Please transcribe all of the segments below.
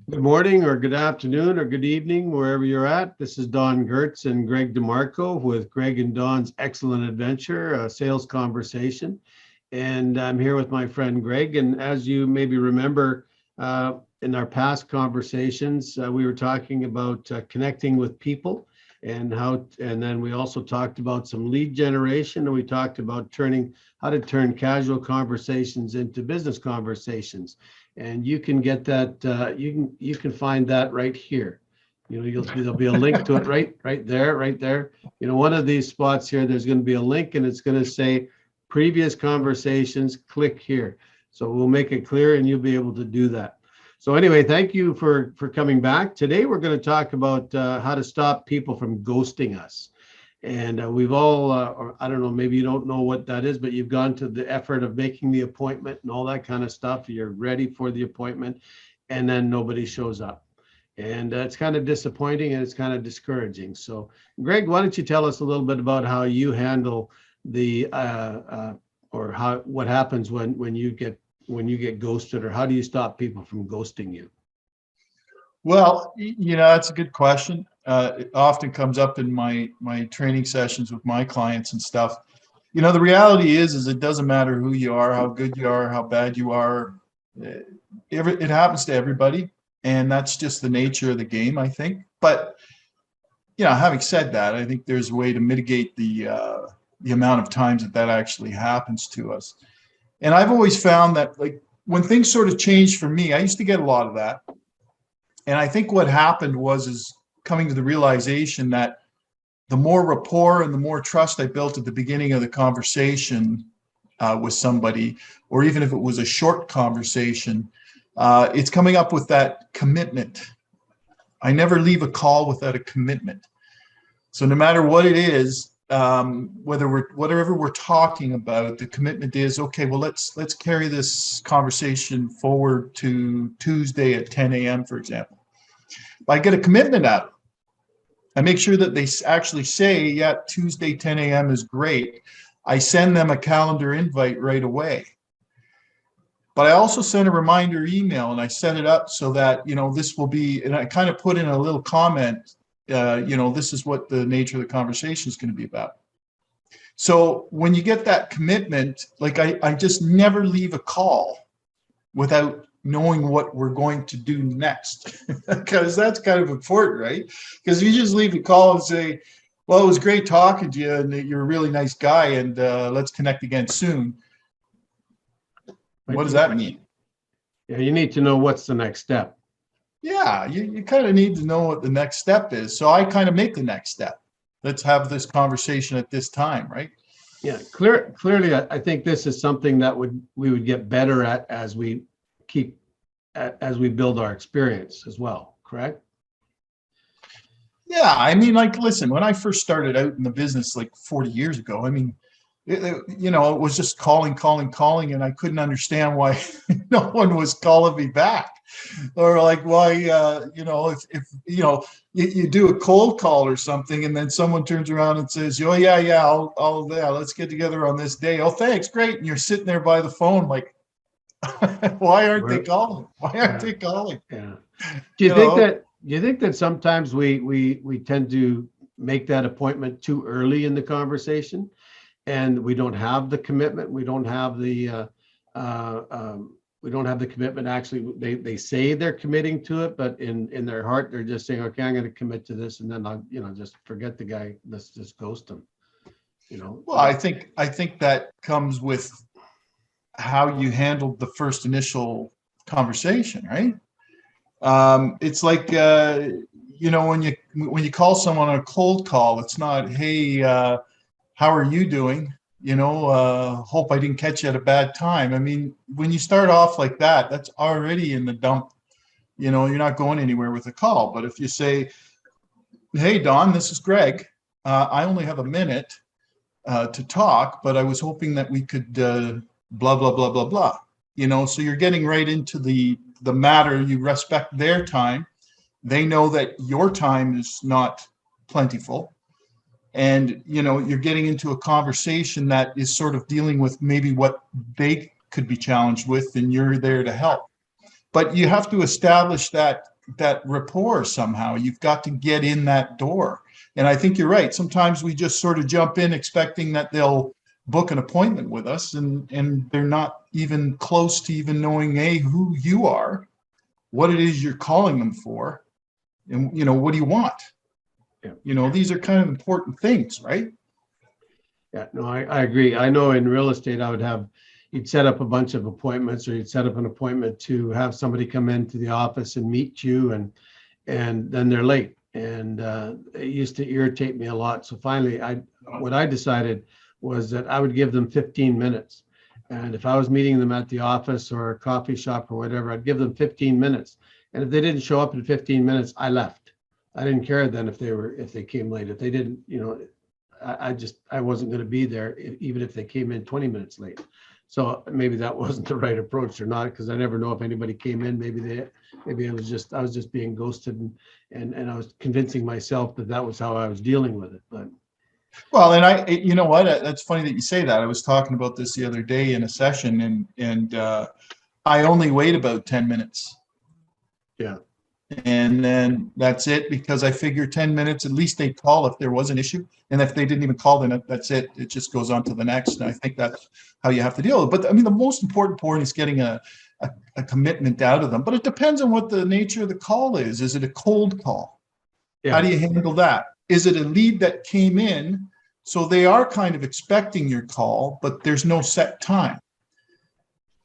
Good morning or good afternoon or good evening, wherever you're at. This is Don Gertz and Greg DeMarco with Greg and Don's Excellent Adventure, a sales conversation. And I'm here with my friend Greg. And as you maybe remember, in our past conversations, we were talking about connecting with people and then we also talked about some lead generation, and we talked about how to turn casual conversations into business conversations. And you can get that, you can find that right here. There'll be a link to it right there, right there. One of these spots here, there's going to be a link and it's going to say previous conversations, click here. So we'll make it clear and you'll be able to do that. So anyway, thank you for coming back. Today we're going to talk about how to stop people from ghosting us. And we've all, or I don't know, maybe you don't know what that is, but you've gone to the effort of making the appointment and all that kind of stuff. You're ready for the appointment, and then nobody shows up. And it's kind of disappointing and it's kind of discouraging. So, Greg, why don't you tell us a little bit about how you handle the, or what happens when you get ghosted, or how do you stop people from ghosting you? Well, that's a good question. It often comes up in my training sessions with my clients and stuff. The reality is it doesn't matter who you are, how good you are, how bad you are. It happens to everybody, and that's just the nature of the game, I think. But having said that, I think there's a way to mitigate the amount of times that actually happens to us. And I've always found that, like, when things sort of changed for me, I used to get a lot of that. And I think what happened is coming to the realization that the more rapport and the more trust I built at the beginning of the conversation with somebody, or even if it was a short conversation, it's coming up with that commitment. I never leave a call without a commitment. So no matter what it is, whatever we're talking about, the commitment is, okay, well, let's carry this conversation forward to Tuesday at 10 a.m., for example. I get a commitment out of them. I make sure that they actually say, yeah, Tuesday 10 a.m. is great. I send them a calendar invite right away. But I also send a reminder email, and I set it up so that, this will be, and I kind of put in a little comment, this is what the nature of the conversation is going to be about. So when you get that commitment, like I just never leave a call without knowing what we're going to do next, because that's kind of important, right? Because if you just leave a call and say, well, it was great talking to you and you're a really nice guy and let's connect again soon. What does that mean? Yeah, you need to know what's the next step. Yeah, you kind of need to know what the next step is. So I kind of make the next step. Let's have this conversation at this time, right? Yeah, clearly, I think this is something that we would get better at as we build our experience as well, correct? Yeah, I mean, like, listen, when I first started out in the business like 40 years ago, I mean, it was just calling, and I couldn't understand why no one was calling me back, or like why, if you do a cold call or something, and then someone turns around and says, oh yeah, yeah, let's get together on this day. Oh, thanks, great, and you're sitting there by the phone like, why aren't they calling? Why aren't they calling? Yeah. Do you think that sometimes we tend to make that appointment too early in the conversation, and we don't have the commitment? We don't have the commitment. Actually, they say they're committing to it, but in their heart, they're just saying, okay, I'm going to commit to this, and then I'll, just forget the guy. Let's just ghost him. Well, I think that comes with how you handled the first initial conversation, right? It's like when you call someone on a cold call, it's not, hey, how are you doing? Hope I didn't catch you at a bad time. I mean, when you start off like that, that's already in the dump. You're not going anywhere with a call. But if you say, hey, Don, this is Greg. I only have a minute to talk, but I was hoping that we could blah, blah, blah, blah, blah. So you're getting right into the matter. You respect their time. They know that your time is not plentiful. And, you're getting into a conversation that is sort of dealing with maybe what they could be challenged with, and you're there to help. But you have to establish that that rapport somehow. You've got to get in that door. And I think you're right. Sometimes we just sort of jump in expecting that they'll book an appointment with us, and they're not even close to even knowing who you are, what it is you're calling them for, and what do you want? These are kind of important things, right? Yeah, no, I agree. I know in real estate, you'd set up a bunch of appointments, or you'd set up an appointment to have somebody come into the office and meet you, and then they're late. And it used to irritate me a lot. So finally, what I decided was that I would give them 15 minutes. And if I was meeting them at the office or a coffee shop or whatever, I'd give them 15 minutes. And if they didn't show up in 15 minutes, I left. I didn't care then if they came late. If they didn't, I wasn't going to be there even if they came in 20 minutes late. So maybe that wasn't the right approach or not, because I never know if anybody came in. Maybe I was just being ghosted, and I was convincing myself that was how I was dealing with it. But well, and you know what? That's funny that you say that. I was talking about this the other day in a session, and I only wait about 10 minutes. Yeah. And then that's it, because I figure 10 minutes, at least they'd call if there was an issue. And if they didn't even call, then that's it. It just goes on to the next. And I think that's how you have to deal with it. But I mean, the most important point is getting a commitment out of them. But it depends on what the nature of the call is. Is it a cold call? Yeah. How do you handle that? Is it a lead that came in, so they are kind of expecting your call, but there's no set time?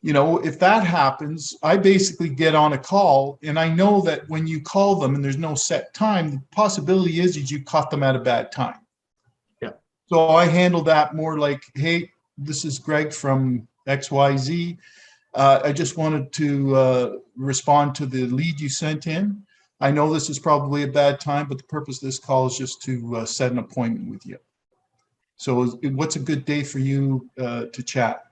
If that happens, I basically get on a call, and I know that when you call them and there's no set time, the possibility is you caught them at a bad time. Yeah. So I handle that more like, hey, this is Greg from XYZ. I just wanted to respond to the lead you sent in. I know this is probably a bad time, but the purpose of this call is just to set an appointment with you. So what's a good day for you to chat?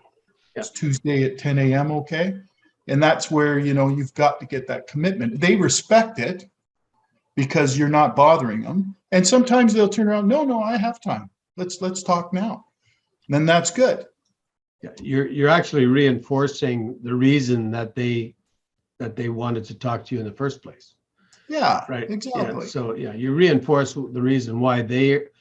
It's Tuesday at 10 a.m. Okay. And that's where, you've got to get that commitment. They respect it because you're not bothering them. And sometimes they'll turn around. No, I have time. Let's talk now. And then that's good. Yeah. You're actually reinforcing the reason that they wanted to talk to you in the first place. Yeah, right. Exactly. Yeah. So you reinforce the reason why it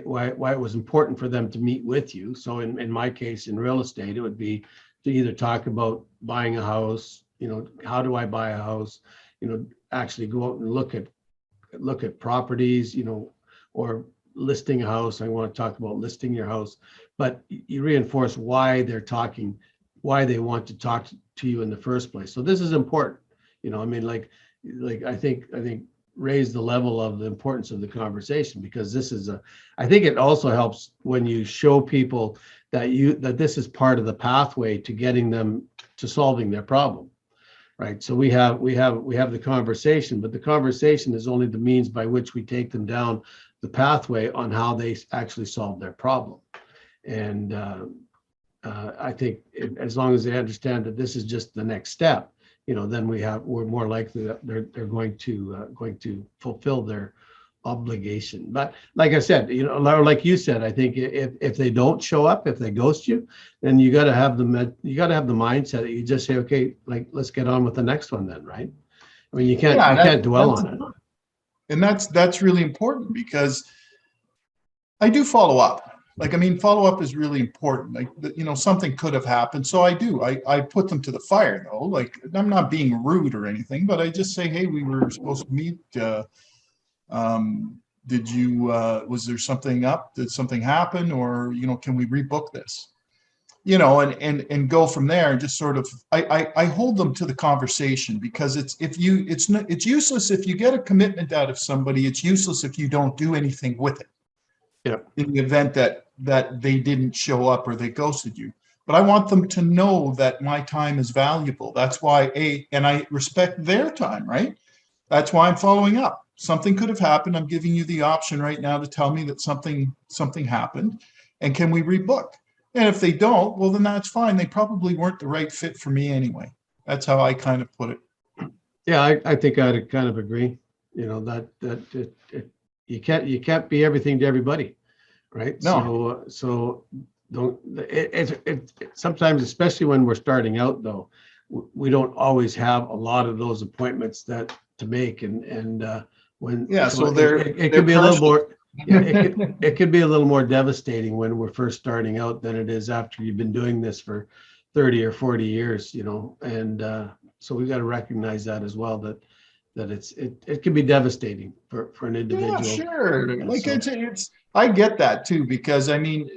was important for them to meet with you. So in my case, in real estate, it would be to either talk about buying a house, how do I buy a house, actually go out and look at properties, or listing a house. I want to talk about listing your house, but you reinforce why they want to talk to you in the first place. So this is important. I think raise the level of the importance of the conversation, because I think it also helps when you show people that this is part of the pathway to getting them to solving their problem, right? So we have the conversation, but the conversation is only the means by which we take them down the pathway on how they actually solve their problem. And I think as long as they understand that this is just the next step, then we're more likely that they're going to fulfill their obligation. But like I said, like you said, I think if they don't show up, if they ghost you, then you got to have the mindset that you just say, okay, like, let's get on with the next one then, right? I mean, you can't dwell on it. And that's really important, because I do follow up. Follow up is really important. Something could have happened. So I put them to the fire, though. I'm not being rude or anything, but I just say, hey, we were supposed to meet. Was there something up? Did something happen? Or, can we rebook this? And go from there, and just sort of, I hold them to the conversation, because it's useless if you get a commitment out of somebody. It's useless if you don't do anything with it. Yeah. In the event that they didn't show up or they ghosted you. But I want them to know that my time is valuable. That's why and I respect their time, right? That's why I'm following up. Something could have happened. I'm giving you the option right now to tell me that something happened, and can we rebook? And if they don't, well, then that's fine. They probably weren't the right fit for me anyway. That's how I kind of put it. Yeah, I think I'd kind of agree. You can't be everything to everybody, right? No. So don't. It sometimes, especially when we're starting out, though, we don't always have a lot of those appointments that to make, and when Yeah, so they're- it they're could be a little precious. more. Yeah, it could be a little more devastating when we're first starting out than it is after you've been doing this for 30 or 40 years, and so we got to recognize that as well, that it can be devastating for an individual. Yeah, sure. Yeah, Like so- it's I get that too, because I mean,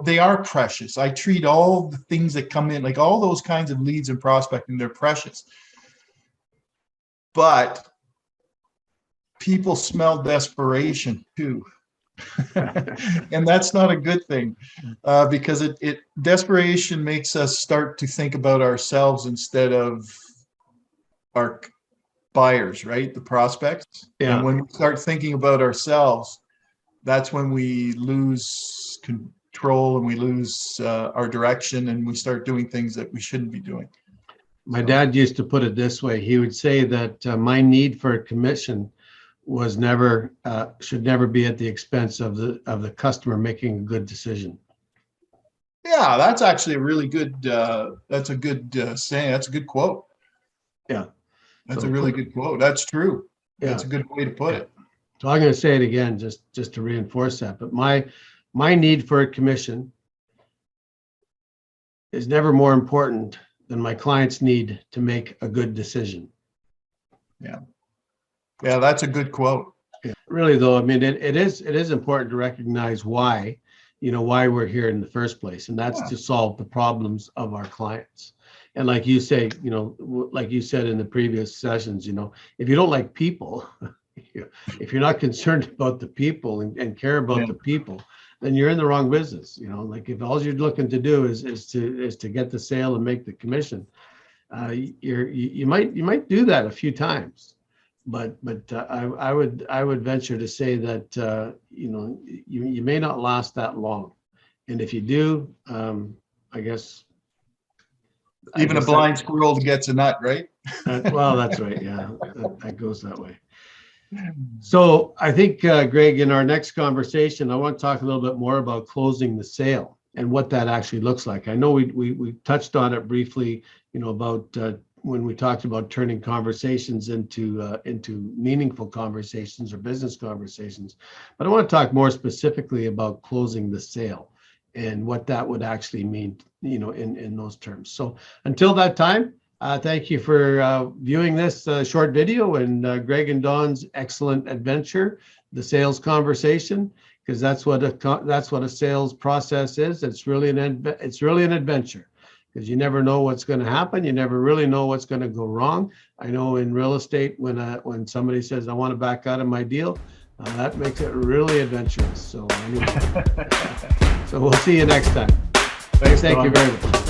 they are precious. I treat all the things that come in, like all those kinds of leads and prospecting, they're precious. But people smell desperation too. And that's not a good thing, because it desperation makes us start to think about ourselves instead of our buyers, right? The prospects. Yeah. And when we start thinking about ourselves, that's when we lose control and we lose our direction, and we start doing things that we shouldn't be doing. My dad used to put it this way. He would say that my need for a commission was never should never be at the expense of the customer making a good decision. Yeah, that's actually a really good. That's a good saying. That's a good quote. Yeah, That's So- a really good quote. That's true. Yeah. That's a good way to put it. So I'm going to say it again, just to reinforce that. But my need for a commission is never more important than my client's need to make a good decision. Yeah, that's a good quote. Yeah. Really, though, I mean, it is important to recognize why we're here in the first place, and that's Yeah. to solve the problems of our clients. And like you say, like you said in the previous sessions, if you don't like people, if you're not concerned about the people and care about Yeah. the people, then you're in the wrong business. Like if all you're looking to do is to get the sale and make the commission, you might do that a few times, but I would venture to say that you may not last that long, and if you do, I guess. Even a blind squirrel gets a nut, right? Well, that's right. Yeah, that goes that way. So I think, Greg, in our next conversation, I want to talk a little bit more about closing the sale and what that actually looks like. I know we touched on it briefly, about when we talked about turning conversations into meaningful conversations or business conversations. But I want to talk more specifically about closing the sale and what that would actually mean, in those terms. So until that time, thank you for viewing this short video and Greg and Don's excellent adventure, the sales conversation, because that's what a sales process is. It's really an adventure, because you never know what's going to happen. You never really know what's going to go wrong. I know in real estate, when somebody says, "I want to back out of my deal," that makes it really adventurous. So anyway, so we'll see you next time. Thanks, Thank you Don. very much.